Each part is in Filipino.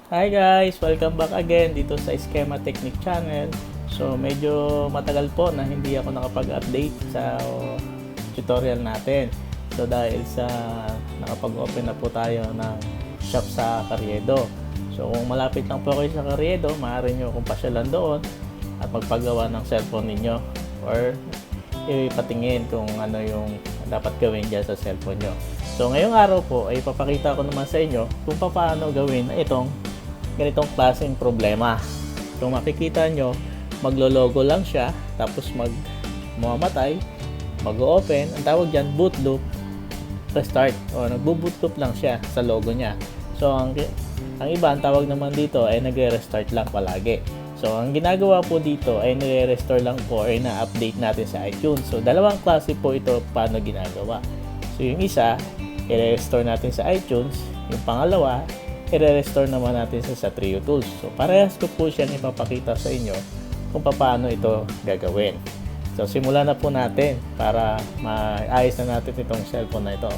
Hi guys! Welcome back again dito sa Schema Technique channel. So medyo matagal po na hindi ako nakapag-update sa tutorial natin. So dahil sa nakapag-open na po tayo ng shop sa Carriedo. So kung malapit lang po kayo sa Carriedo, maaari nyo akong pasyalan doon at magpagawa ng cellphone ninyo or ipatingin kung ano yung dapat gawin dyan sa cellphone nyo. So ngayong araw po ay papakita ko naman sa inyo kung paano gawin itong ganitong klaseng problema. Kung makikita nyo, maglo-logo lang siya, tapos mamatay, mag-open, ang tawag dyan, boot loop, restart, o nagbo-boot loop lang siya sa logo niya. So ang iba, ang tawag naman dito ay nagre-restart lang palagi. So ang ginagawa po dito ay nire-restore lang po or na-update natin sa iTunes. So dalawang klase po ito paano ginagawa. So yung isa, i-restore natin sa iTunes, yung pangalawa, i-restore naman natin sa Trio Tools. So parehas ko po siyang ipapakita sa inyo kung paano ito gagawin. So simulan na po natin para maayos na natin itong cellphone na ito.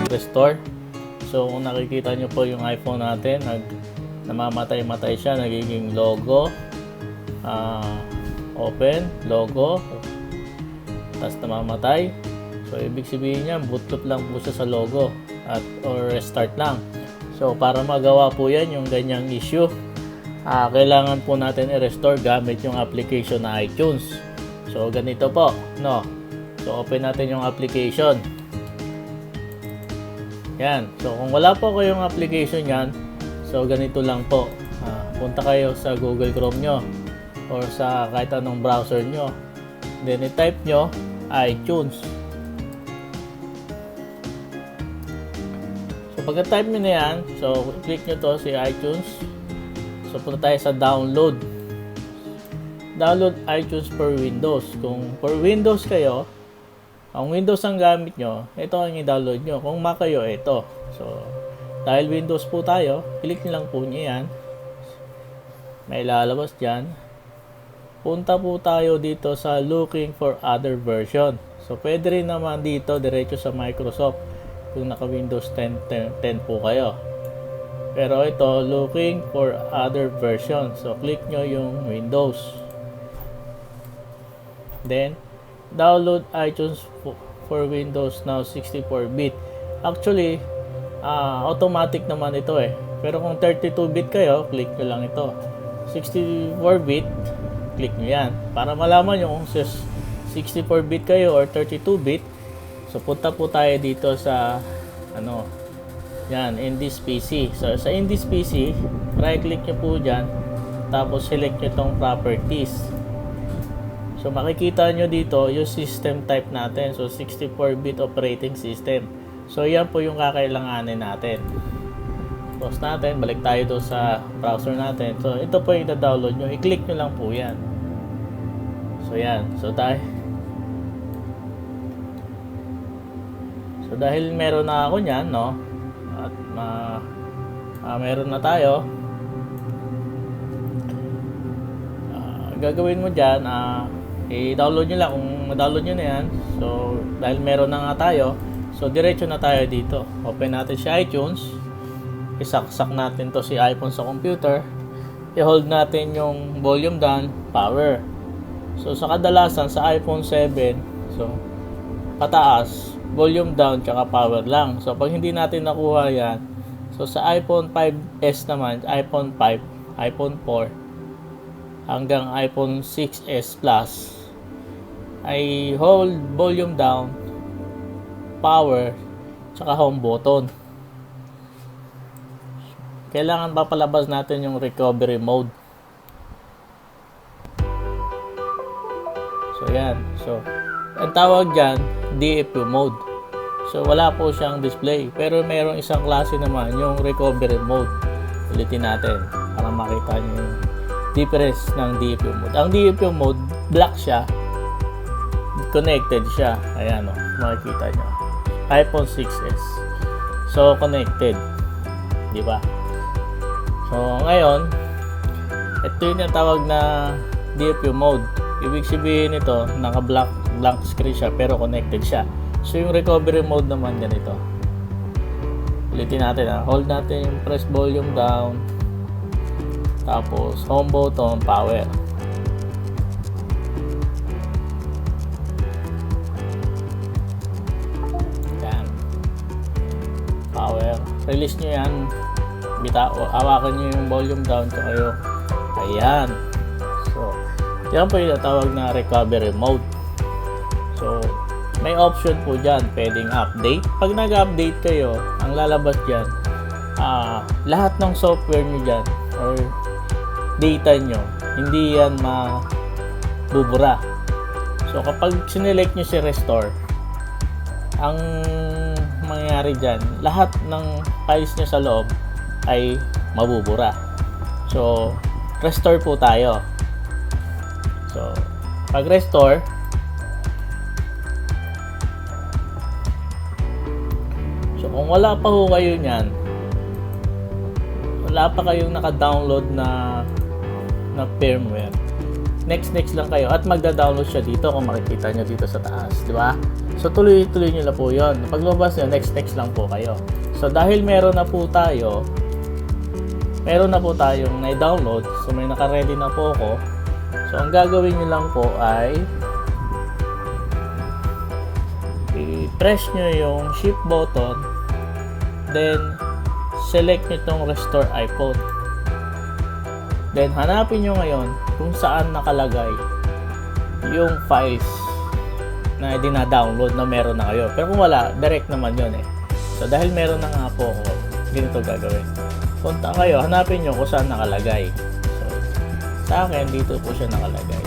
Restore. So kung nakikita nyo po yung iPhone natin, namamatay-matay siya, nagiging logo, open, logo, tapos namamatay. So ibig sabihin niya, boot loop lang po siya sa logo or restart lang. So para magawa po yan, yung ganyang issue, kailangan po natin i-restore gamit yung application na iTunes. So ganito po, no? So open natin yung application. Yan. So, kung wala po kayong application yan, so ganito lang po. Punta kayo sa Google Chrome nyo or sa kahit anong browser nyo. Then, i-type nyo iTunes. So, pagka-type nyo na yan, so, click nyo to si iTunes. So, punta tayo sa download. Download iTunes for Windows. Kung for Windows kayo, ang Windows ang gamit nyo, ito ang i-download nyo. Kung Mac kayo, ito. So, dahil Windows po tayo, click nyo lang po nyo yan. May lalabas dyan. Punta po tayo dito sa looking for other version. So, pwede rin naman dito, diretso sa Microsoft, kung naka Windows 10 po kayo. Pero ito, looking for other version. So, click nyo yung Windows. Then, download iTunes for Windows now 64-bit. Actually, automatic naman ito eh. Pero kung 32-bit kayo, click nyo lang ito. 64-bit, click nyo yan. Para malaman nyo kung 64-bit kayo or 32-bit, so punta po tayo dito sa yan, in this PC. So sa in this PC, right click nyo po dyan, tapos select nyo itong properties. So makikita nyo dito yung system type natin. So 64-bit operating system. So yan po yung kakailanganin natin. Close natin. Balik tayo doon sa browser natin. So ito po yung i-download nyo. I-click nyo lang po yan. So yan. So dahil meron na ako nyan, no? At meron na tayo. Gagawin mo dyan, i-download nyo lang kung ma-download nyo na yan. So dahil meron na nga tayo, so diretso na tayo dito. Open natin si iTunes, isaksak natin to si iPhone sa computer, i-hold natin yung volume down, power. So sa kadalasan sa iPhone 7, so pataas, volume down, tsaka power lang. So pag hindi natin nakuha yan, so sa iPhone 5s naman, iPhone 5, iPhone 4 hanggang iPhone 6s Plus ay hold volume down, power, tsaka home button. Kailangan papalabas natin yung recovery mode. So yan. So ang tawag dyan, DFU mode. So wala po siyang display, pero mayroong isang klase naman yung recovery mode. Ulitin natin para makita nyo yung difference ng DFU mode. Ang DFU mode, black siya, connected siya. Ayan o, makikita nyo. iPhone 6s. So, connected. di ba? So, ngayon, ito yung tawag na DFU mode. Ibig sabihin nito, blank screen siya pero connected siya. So, yung recovery mode naman ganito. Ulitin natin ha. Hold natin yung press volume down. Tapos, home button, power. Yan. Power. Release nyo yan. Hawakan nyo yung volume down ko kayo. Ayan. So, yan po yung tawag na recovery mode. So, may option po dyan. Pwedeng update. Pag nag-update kayo, ang lalabas dyan, lahat ng software nyo dyan or data nyo, hindi yan mabubura. So, kapag sinelect nyo si restore, ang mangyayari dyan, lahat ng files nyo sa loob ay mabubura. So, restore po tayo. So, pag restore, so kung wala pa ho kayo niyan, wala pa kayong naka-download na firmware, next lang kayo at magda-download siya dito kung makikita nyo dito sa taas, di ba? So tuloy-tuloy nyo na po yon. Pag lumabas nyo, next lang po kayo. So dahil meron na po tayong na-download, so may naka-ready na po ako. So ang gagawin nyo lang po ay i-press nyo yung shift button, then select nyo itong restore iPhone. Then, hanapin nyo ngayon kung saan nakalagay yung files na dina-download na meron na kayo. Pero kung wala, direct naman yun eh. So, dahil meron na nga po ako, ganito gagawin. Punta kayo, hanapin nyo kung saan nakalagay. So, sa akin, dito po siya nakalagay.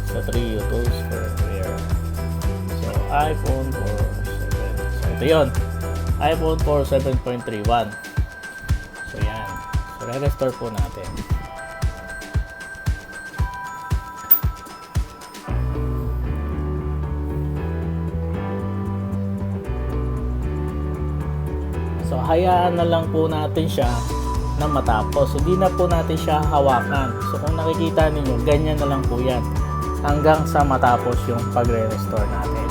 So, 3 tools firmware. So, iPhone 4 7. So, ito yun. iPhone 4 7.31. So, yan. So, re-restore po natin. So, hayaan na lang po natin siya na matapos. Hindi na po natin siya hawakan. So, kung nakikita ninyo, ganyan na lang po yan. Hanggang sa matapos yung pagre-restore natin.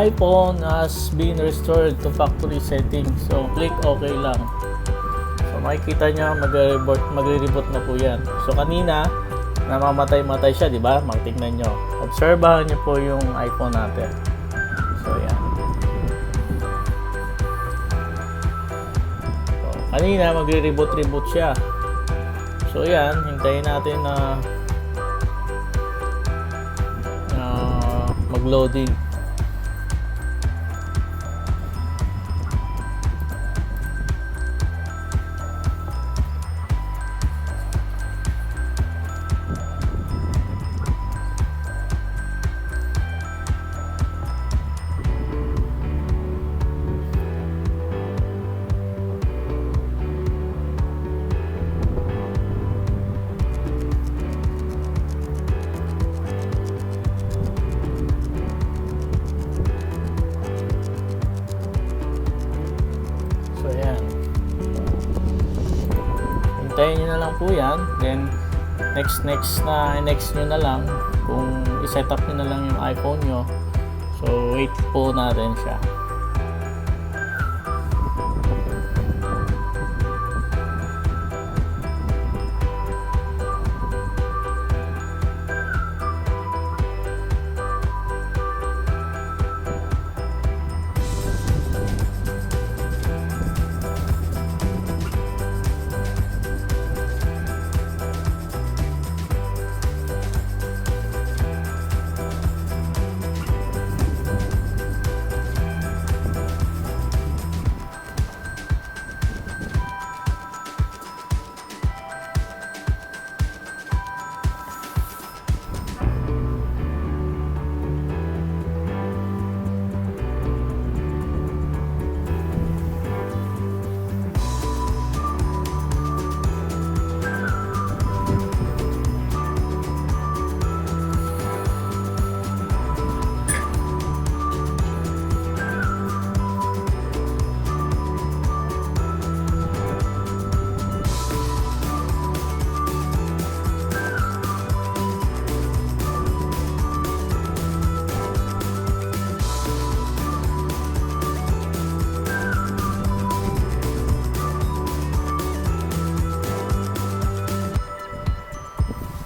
iPhone has been restored to factory settings. So, click OK lang. So, makikita nyo, magre-reboot na po yan. So, kanina, namamatay-matay siya, di ba? Magtingnan nyo. Obserbahan nyo po yung iPhone natin. So, yan. So, kanina, magre-reboot siya. So, yan. Hintayin natin na mag-loading. So, yan. Hintayin nyo na lang po yan. Then, next nyo na lang kung i-set up nyo na lang yung iPhone nyo. So, wait po natin siya.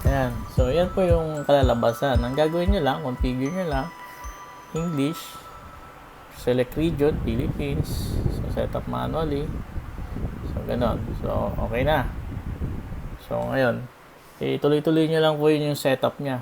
Ayan. So, yan po yung kalalabasan. Ang gagawin nyo lang, configure nyo lang, English, select region, Philippines, so set up manually, so ganon. So, okay na. So, ngayon, tuloy-tuloy nyo lang po yun yung setup nya.